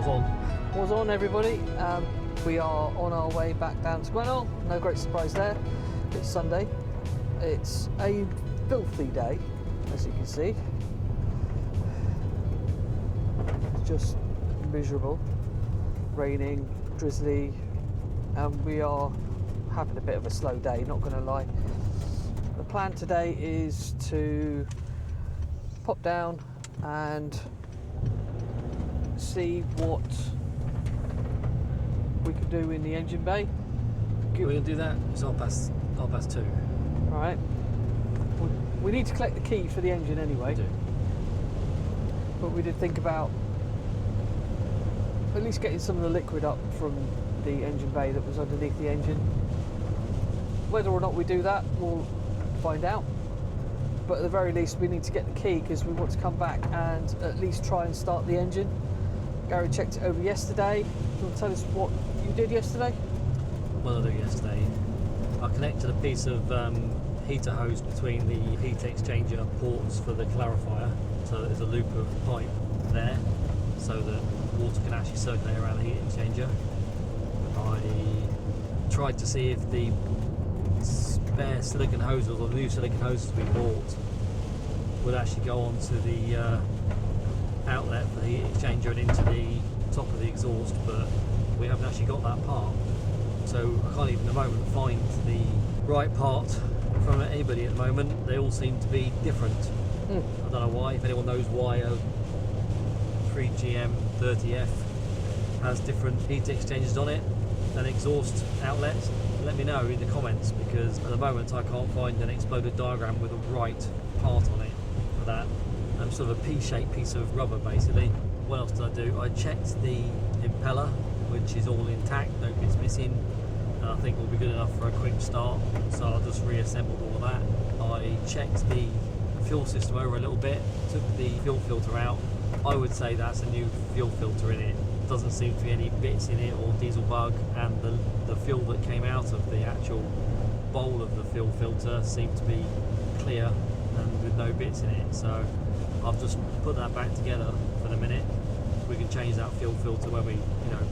Was on. Was on, everybody. We are on our way back down to Gwenall. No great surprise there. It's Sunday. It's a filthy day, as you can see. It's just miserable, raining, drizzly, and we are having a bit of a slow day, not going to lie. The plan today is to pop down and see what we can do in the engine bay. We're going to do that. It's half past 2. Alright. We need to collect the key for the engine anyway. We do. But we did think about at least getting some of the liquid up from the engine bay that was underneath the engine. Whether or not we do that, we'll find out. But at the very least, we need to get the key because we want to come back and at least try and start the engine. Gary checked it over yesterday. Do you want to tell us what you did yesterday? What did I do yesterday? I connected a piece of heater hose between the heat exchanger ports for the clarifier, so that there's a loop of pipe there so that water can actually circulate around the heat exchanger. I tried to see if the spare silicone hoses or the new silicone hoses we bought would actually go onto the outlet for the heat exchanger and into the top of the exhaust, but we haven't actually got that part, so I can't even at the moment find the right part from anybody at the moment. They all seem to be different. I don't know why. If anyone knows why a 3GM30F has different heat exchangers on it and exhaust outlets, let me know in the comments, because at the moment I can't find an exploded diagram with a right part on it for that. Sort of a P-shaped piece of rubber basically. What else did I do? I checked the impeller, which is all intact, no bits missing, and I think will be good enough for a quick start, so I just reassembled all of that. I checked the fuel system over a little bit, took the fuel filter out. I would say that's a new fuel filter in it. Doesn't seem to be any bits in it or diesel bug, and the fuel that came out of the actual bowl of the fuel filter seemed to be clear and with no bits in it, so I've just put that back together for the minute. We can change that fuel filter when we,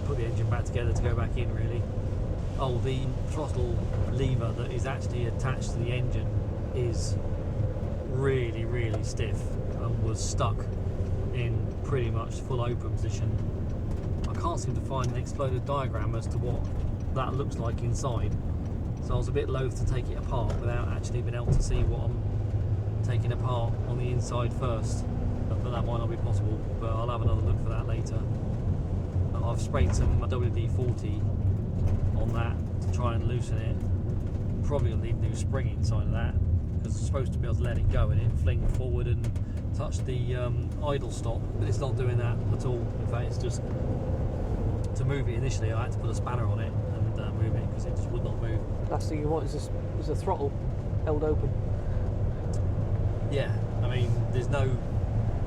put the engine back together to go back in, really. Oh, the throttle lever that is actually attached to the engine is really, really stiff and was stuck in pretty much full open position. I can't seem to find an exploded diagram as to what that looks like inside, so I was a bit loath to take it apart without actually being able to see what I'm taking apart on the inside first, but that might not be possible, but I'll have another look for that later. I've sprayed some WD-40 on that to try and loosen it. Probably going to need new spring inside of that, because it's supposed to be able to let it go and it fling forward and touch the idle stop, but it's not doing that at all. In fact, it's just, to move it initially I had to put a spanner on it and move it because it just would not move. Last thing you want is a throttle held open. Yeah, I mean, there's no,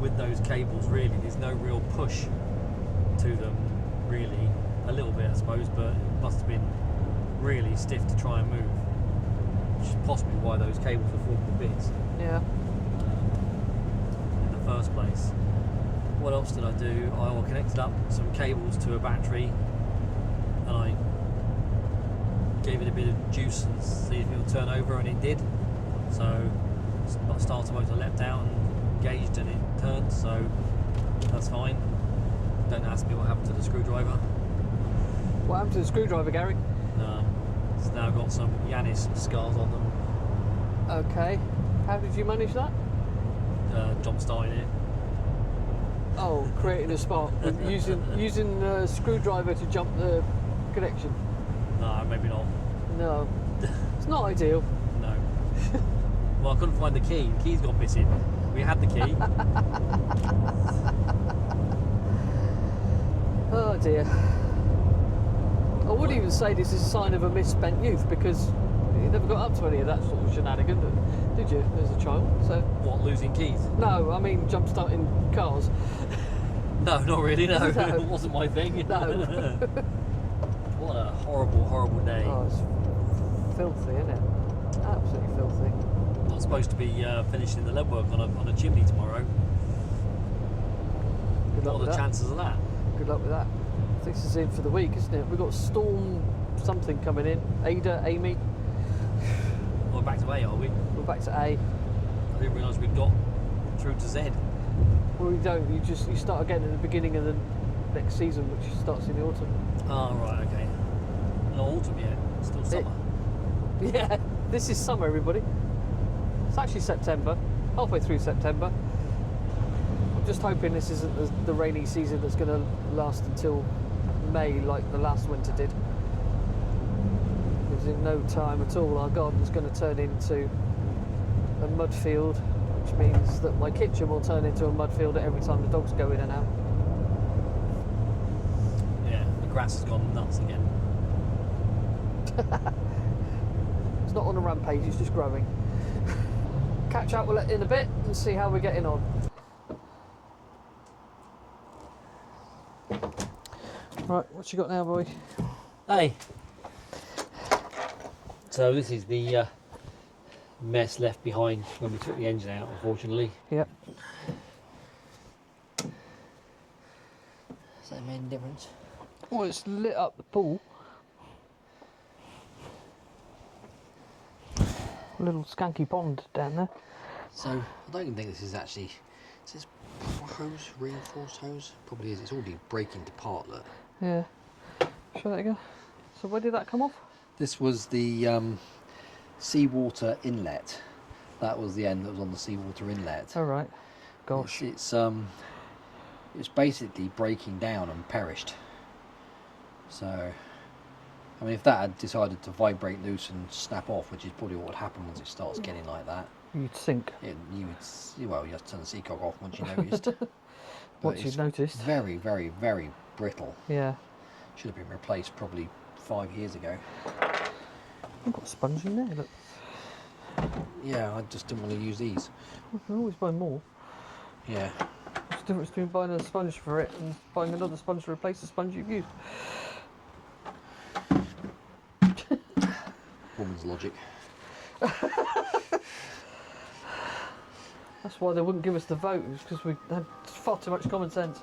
with those cables really, there's no real push to them really. A little bit I suppose, but it must have been really stiff to try and move, which is possibly why those cables are formed to bits. Yeah. In the first place. What else did I do? I connected up some cables to a battery and I gave it a bit of juice and see if it would turn over, and it did. So starter motor leapt out and gauged and it turned, so that's fine. Don't ask me what happened to the screwdriver. What happened to the screwdriver, Gary? It's now got some Yannis scars on them. Okay. How did you manage that? Jump starting it. Oh, creating a spark using a screwdriver to jump the connection. No, maybe not. No, it's not ideal. No. Well, I couldn't find the key. The key's gone missing. We had the key. Oh dear. I would even say this is a sign of a misspent youth, because you never got up to any of that sort of shenanigan, did you, as a child? So. What, losing keys? No, I mean jump starting cars. No, not really, no. No. It wasn't my thing. No. What a horrible, horrible day. Oh, it's filthy, isn't it? Absolutely filthy. I'm supposed to be finishing the lead work on a chimney tomorrow. Good luck What are with the that. chances of that? Good luck with that. This is in for the week, isn't it? We've got storm something coming in. Ada, Amy. We're back to A, are we? We're back to A. I didn't realise we'd got through to Z. Well, you don't. You start again at the beginning of the next season, which starts in the autumn. Oh, right, okay. Not autumn yet, still summer. Yeah, this is summer, everybody. It's actually September, halfway through September. I'm just hoping this isn't the rainy season that's going to last until May, like the last winter did. Because in no time at all, our garden's going to turn into a mud field, which means that my kitchen will turn into a mud field every time the dogs go in and out. Yeah, the grass has gone nuts again. It's not on a rampage, it's just growing. Catch up with it in a bit and see how we're getting on. Right, what you got now, boy? Hey! So this is the mess left behind when we took the engine out, unfortunately. Yep. Has that made a difference? Well, it's lit up the pool. A little skanky pond down there. So I don't even think this is actually. Is this hose, reinforced hose? Probably is. It's already breaking apart. Look. Yeah. Show that again. So where did that come off? This was the seawater inlet. That was the end that was on the seawater inlet. Oh right. Gosh. It's basically breaking down and perished. So, I mean, if that had decided to vibrate loose and snap off, which is probably what would happen once it starts getting like that, You'd think. you have to turn the seacock off once you noticed. Once you've noticed. Very, very, very brittle. Yeah. Should have been replaced probably 5 years ago. I've got a sponge in there, look. Yeah, I just didn't want to use these. I can always buy more. Yeah. What's the difference between buying a sponge for it and buying another sponge to replace the sponge you've used? Woman's logic. That's why they wouldn't give us the vote, because we had far too much common sense.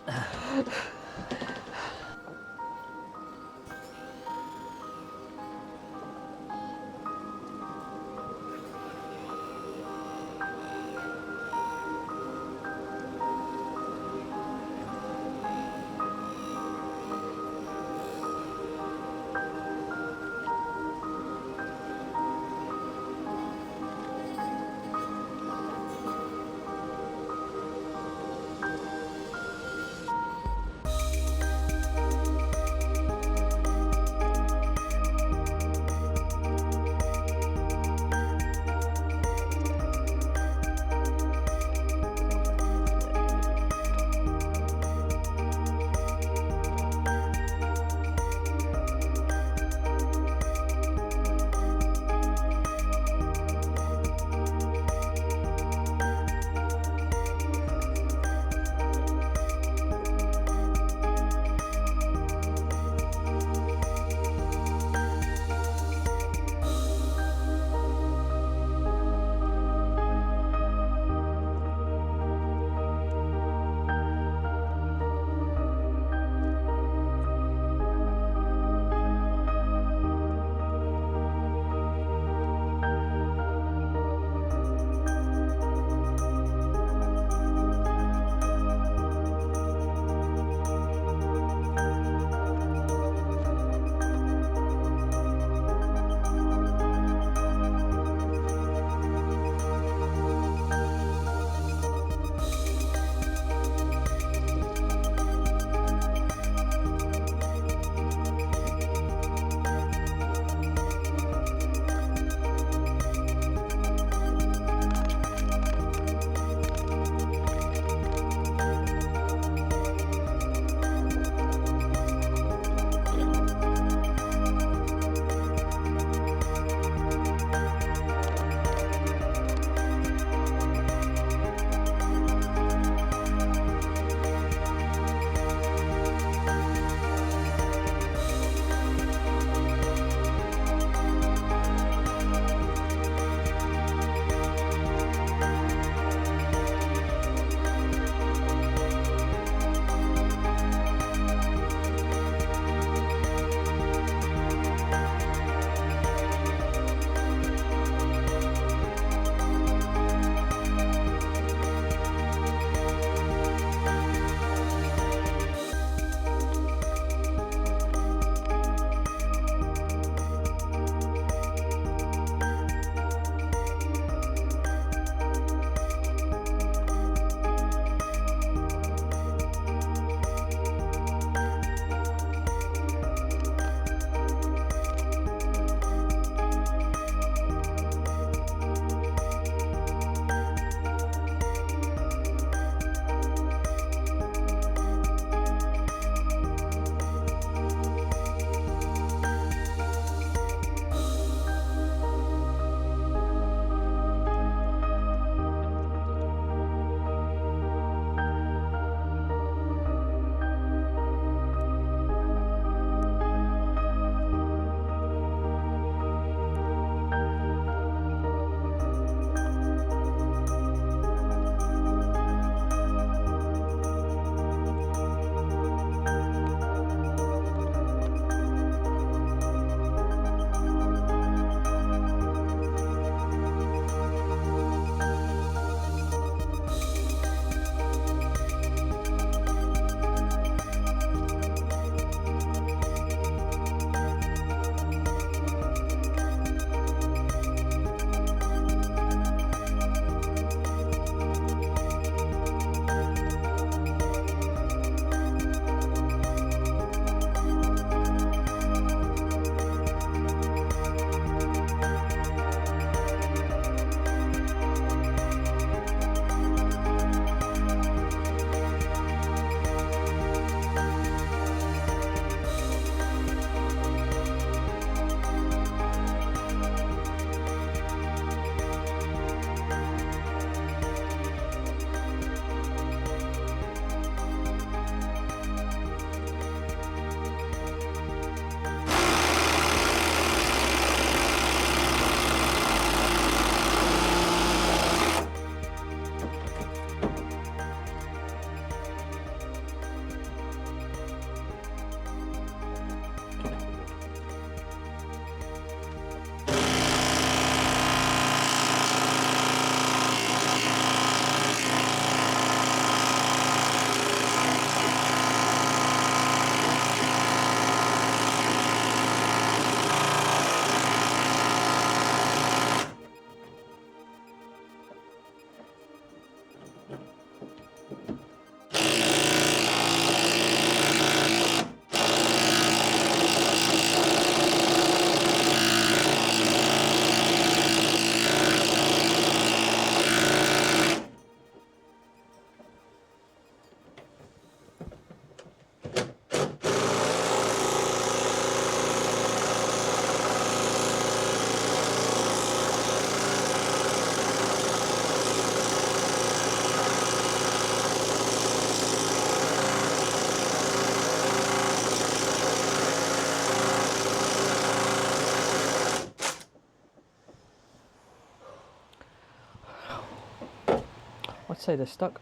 say they're stuck.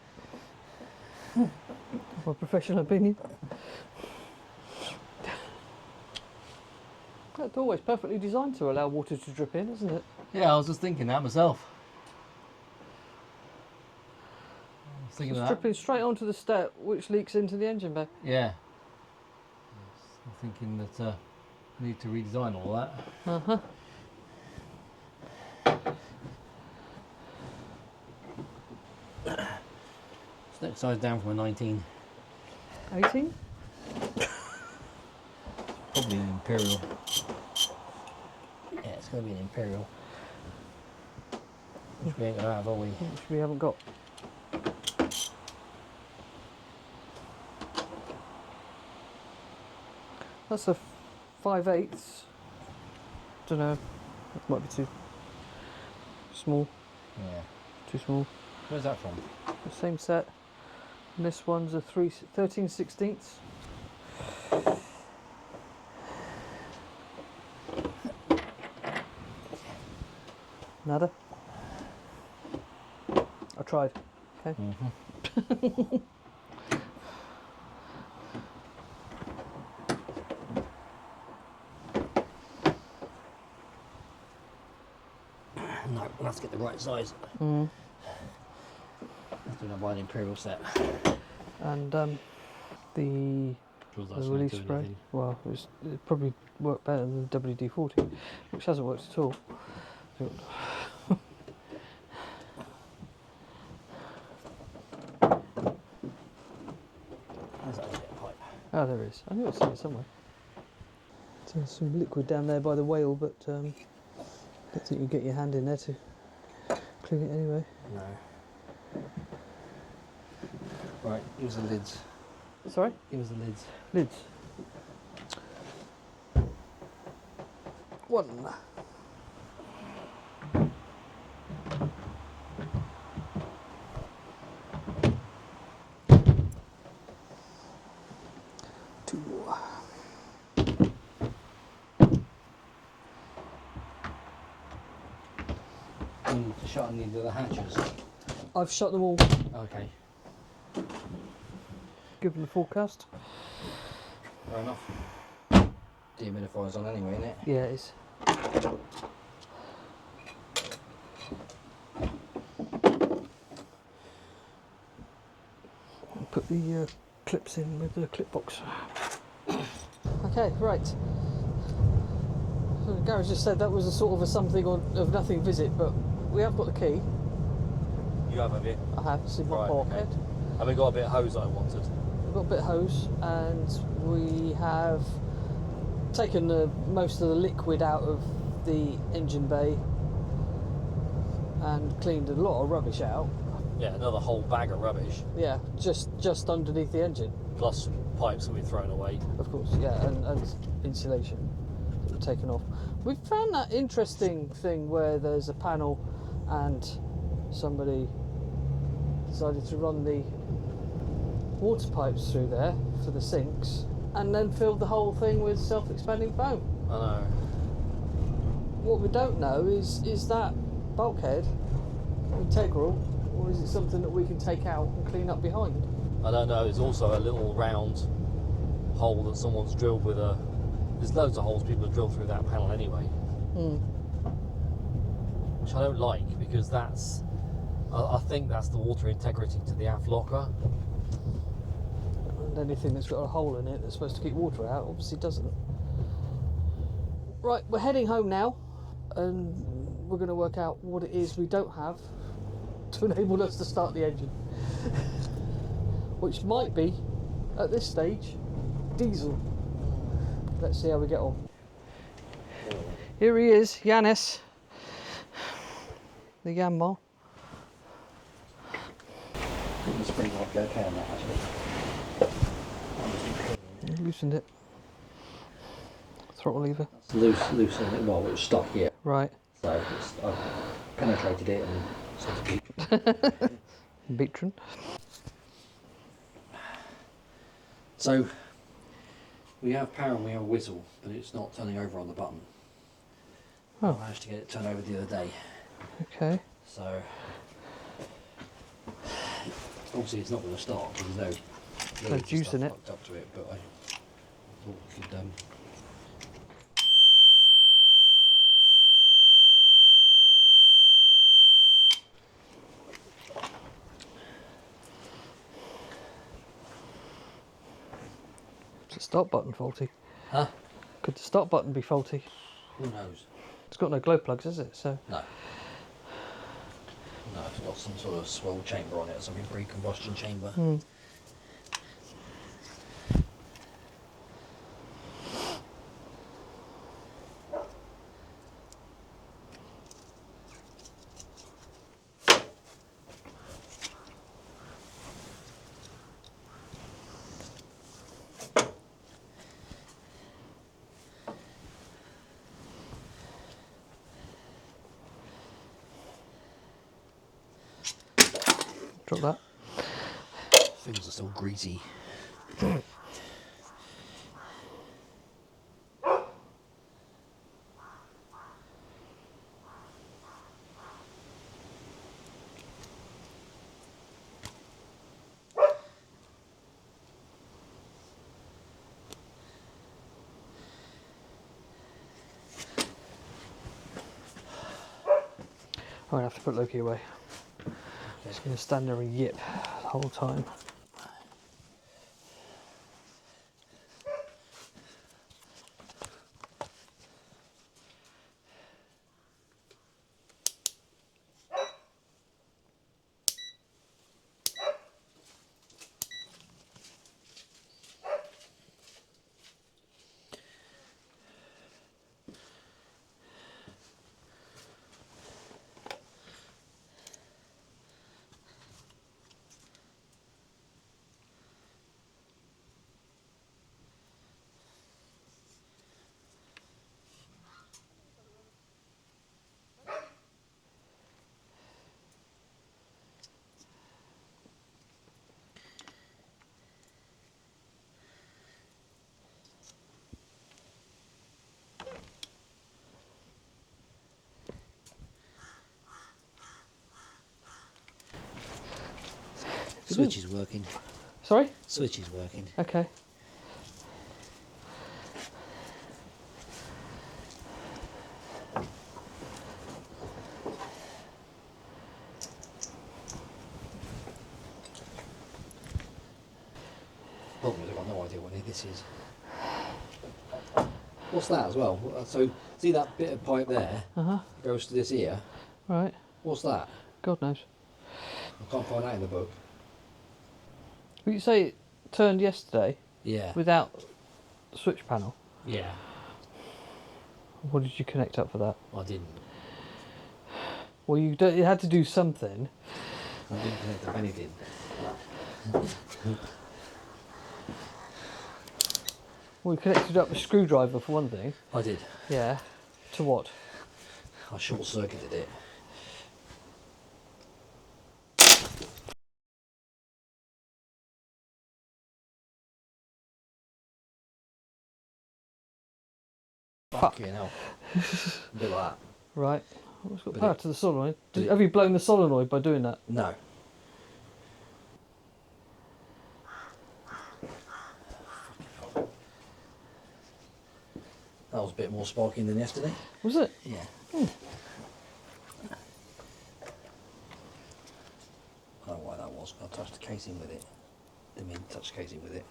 My professional opinion. That doorway's perfectly designed to allow water to drip in, isn't it? Yeah, I was just thinking that myself. I was thinking It's of dripping straight onto the step, which leaks into the engine bay. Yeah. I'm thinking that I need to redesign all that. Uh-huh. It's next size down from a 19. 18? Probably an Imperial. Yeah, it's going to be an Imperial. Which we ain't going to have, are we? Which we haven't got. That's a 5/8. Don't know. That might be too small. Yeah. Too small. Where's that from? The same set. And this one's a 13/16. Nada. I tried. Okay. Mm-hmm. No, we'll have to get the right size. Mm. Have to buy an Imperial set. And the release spray. Well, it probably worked better than the WD-40, which hasn't worked at all. There's that bit of pipe. Oh, there is. I knew I'd seen it somewhere. So there's some liquid down there by the whale, but I don't think you get your hand in there to clean it anyway. No. Right, here's the lids. Sorry? Here's the lids. Lids. One. Two. And to shut any of the hatches. I've shut them all. Okay. Given the forecast. Fair enough. Dehumidifier's on anyway, isn't it? Yeah, it is. Put the clips in with the clip box. Okay, right. So the garage just said that was a sort of a something of nothing visit, but we have got the key. You have you? I have, it's in my Right, pocket. okay. And we got a bit of hose that I wanted. We've got a bit of hose, and we have taken most of the liquid out of the engine bay and cleaned a lot of rubbish out. Yeah, another whole bag of rubbish. Yeah, just underneath the engine. Plus pipes that we've thrown away. Of course, yeah, and insulation that we've taken off. We found that interesting thing where there's a panel and somebody decided to run the water pipes through there for the sinks and then filled the whole thing with self-expanding foam. I know. What we don't know is that bulkhead integral, or is it something that we can take out and clean up behind? I don't know. There's also a little round hole that someone's drilled with a... There's loads of holes people have drilled through that panel anyway. Which I don't like, because that's... I think that's the water integrity to the aft locker. And anything that's got a hole in it that's supposed to keep water out obviously doesn't. Right, we're heading home now, and we're going to work out what it is we don't have to enable us to start the engine. Which might be, at this stage, diesel. Let's see how we get on. Here he is, Yanis, the Yanmar. The spring might be okay on that, actually. Loosened it. Throttle lever. It's loose on it. Well, it's stuck here. Right. So I've penetrated it and so to speak. Beatron. So we have power and we have a whistle, but it's not turning over on the button. Oh. I managed to get it turned over the other day. Okay. So Obviously, it's not going to start because there's No juice in it. hooked up to it, but I thought we could. Is the start button faulty? Huh? Could the start button be faulty? Who knows? It's got no glow plugs, is it? So No. No, it's got some sort of swirl chamber on it, or something, pre-combustion chamber. drop that. Things are still greasy. I'm going to have to put Loki away. He's going to stand there and yip the whole time. Switch is working. Sorry? Switch is working. Okay. Problem is, I've got no idea what any of this is. What's that as well? So, see that bit of pipe there? Goes to this ear. Right. What's that? God knows. I can't find that in the book. Well, you say it turned yesterday Yeah. without the switch panel. Yeah. What did you connect up for that? I didn't. Well, you had to do something. I didn't connect up anything. Well, you connected up a screwdriver for one thing. I did. Yeah. To what? I short circuited it. Fucking hell. A bit like that. Right. Well, it's got But power it- to the solenoid. but it- Have you blown the solenoid by doing that? No. That was a bit more sparking than yesterday. Was it? Yeah. Hmm. I don't know why that was. I touched the casing with it. Didn't mean to touch the casing with it.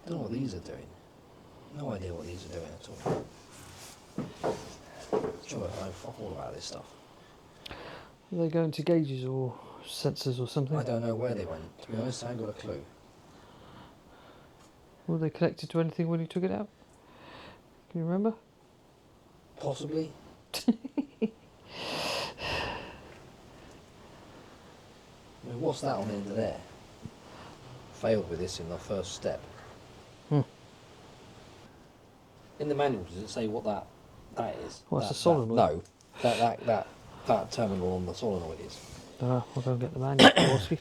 Don't know what these are doing. No idea what these are doing at all. Sure, I know fuck all about this stuff. Are they going to gauges or sensors or something? I don't know where they went. To be honest, I ain't got a clue. Were they connected to anything when you took it out? Can you remember? Possibly. I mean, what's that on the end of there? Failed with this in the first step. In the manual, does it say what that is? What's That- the solenoid? No, that terminal on the solenoid is. We'll go and get the manual. We'll see.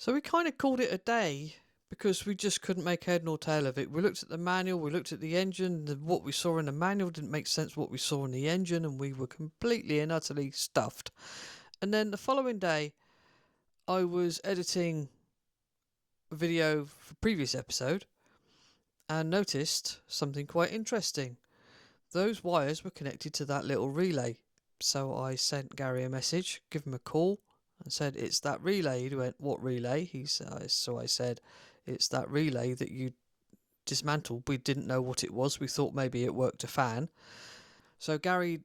So we kind of called it a day because we just couldn't make head nor tail of it. We looked at the manual, we looked at the engine, what we saw in the manual didn't make sense what we saw in the engine, and we were completely and utterly stuffed. And then the following day, I was editing a video for a previous episode and noticed something quite interesting. Those wires were connected to that little relay. So I sent Gary a message, give him a call, and said, "It's that relay." He went, "What relay?" So I said, "It's that relay that you dismantled. We didn't know what it was. We thought maybe it worked a fan." So Gary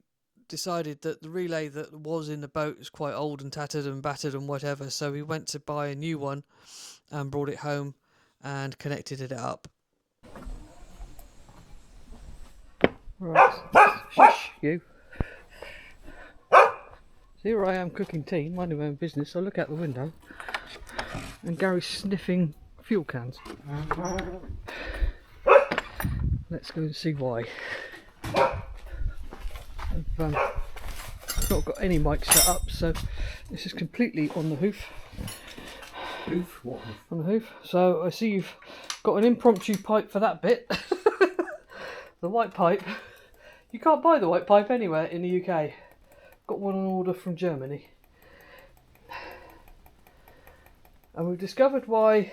decided that the relay that was in the boat was quite old and tattered and battered and whatever. So he went to buy a new one and brought it home and connected it up. Right, shush you. So here I am cooking tea, minding my own business. I look out the window and Gary's sniffing fuel cans. Let's go and see why. I've not got any mic set up, so this is completely on the hoof. Hoof? What hoof? On the hoof. So I see you've got an impromptu pipe for that bit. The white pipe. You can't buy the white pipe anywhere in the UK. Got one on order from Germany. And we've discovered why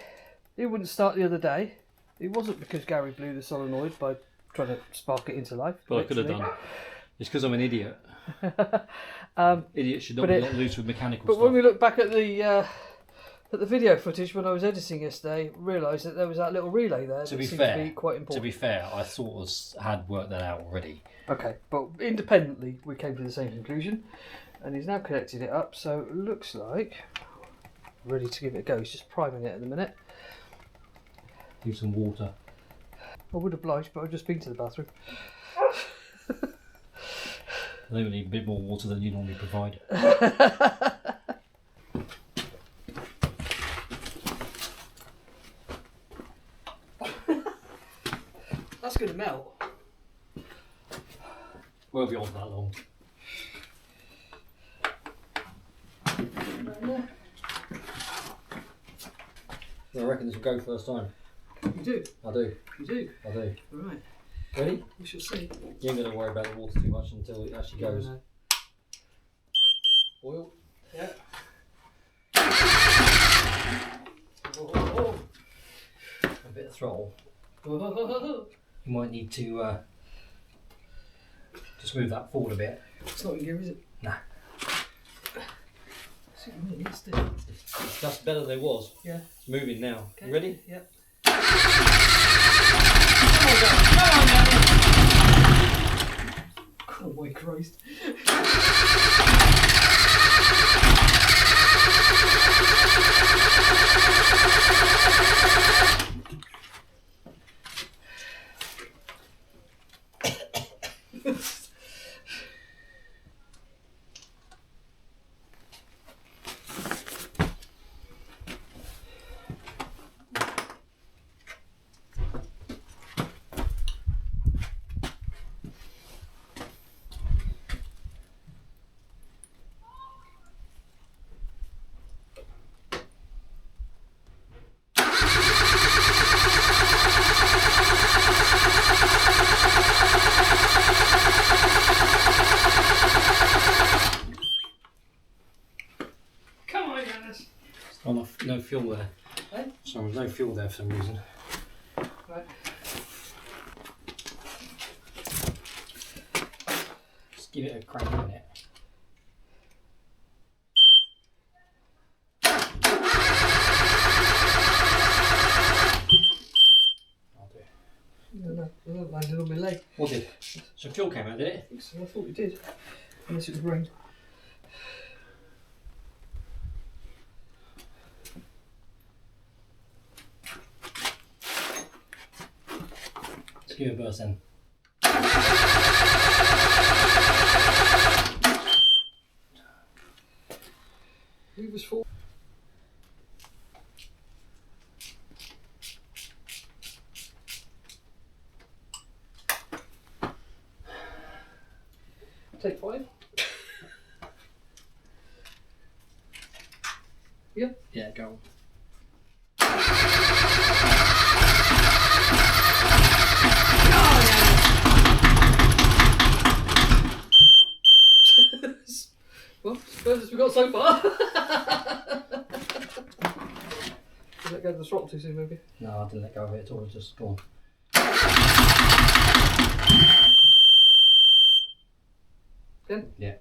it wouldn't start the other day. It wasn't because Gary blew the solenoid by trying to spark it into life. Well, I could have done. It's because I'm an idiot. Idiots should not be let loose with mechanical stuff. But when we look back at the video footage when I was editing yesterday, realised that there was that little relay there that seemed to be quite important. To be fair, I had worked that out already. Okay, but independently we came to the same conclusion, and he's now connected it up, so it looks like ready to give it a go. He's just priming it at the minute. Do some water. I would oblige, but I've just been to the bathroom. I think we need a bit more water than you normally provide. That's going to melt. Won't be on that long. I reckon this will go first time. You do? I do. You do? I do. Right. Ready? We shall see. You ain't going to worry about the water too much until it actually goes. No. Oil. Yeah. A bit of throttle. You might need to just move that forward a bit. It's not in gear, is it? Nah. See what it needs to. That's better than it was. Yeah. It's moving now. Okay. You ready? Yep. Oh my Christ. Oh, no fuel there. Eh? Sorry, there's no fuel there for some reason. Right. Just give it a crank a minute. I'll do it. No, I landed on my leg. What did? So fuel came out, did it? I think so. I thought it did. Unless it was rain. Let's give it a burst then. Who was for? Take 5. Yeah, go on. so far. Did let go of the throttle too soon, maybe? No, I didn't let go of it at all, just gone. Again? Yeah.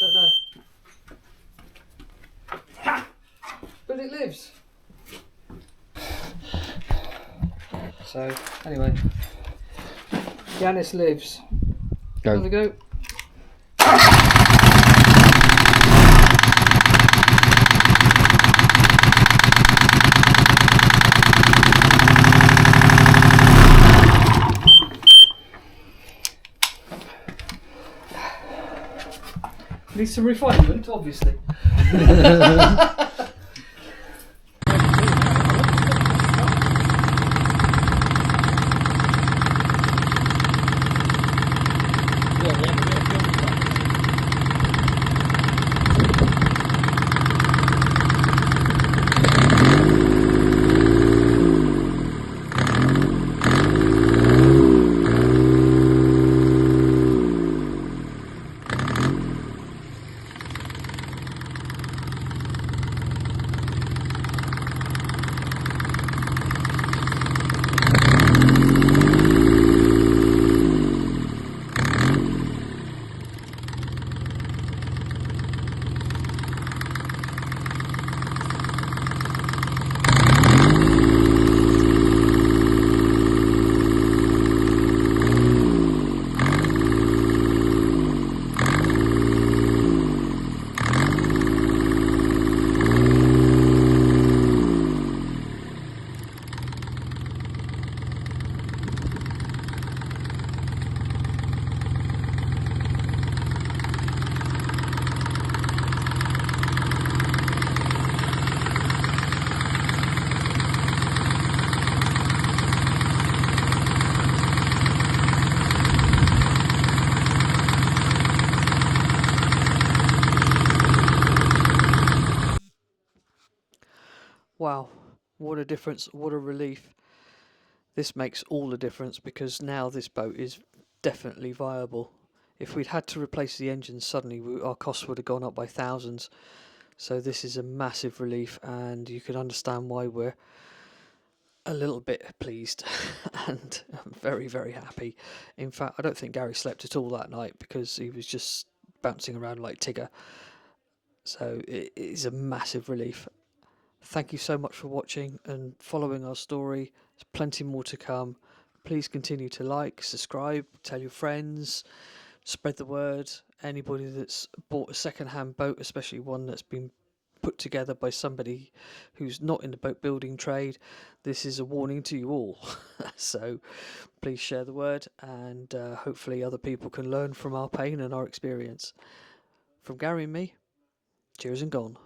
Don't know. But it lives. So, anyway. Yanis lives. Go. Another go. Needs some refinement, obviously. Wow, what a difference, what a relief. This makes all the difference because now this boat is definitely viable. If we'd had to replace the engine suddenly, our costs would have gone up by thousands. So this is a massive relief, and you can understand why we're a little bit pleased and very, very happy. In fact, I don't think Gary slept at all that night because he was just bouncing around like Tigger. So it is a massive relief. Thank you so much for watching and following our story. There's plenty more to come. Please continue to like, subscribe, tell your friends, spread the word. Anybody that's bought a second-hand boat, especially one that's been put together by somebody who's not in the boat building trade, this is a warning to you all. So please share the word, and hopefully other people can learn from our pain and our experience. From Gary and me, cheers and gone.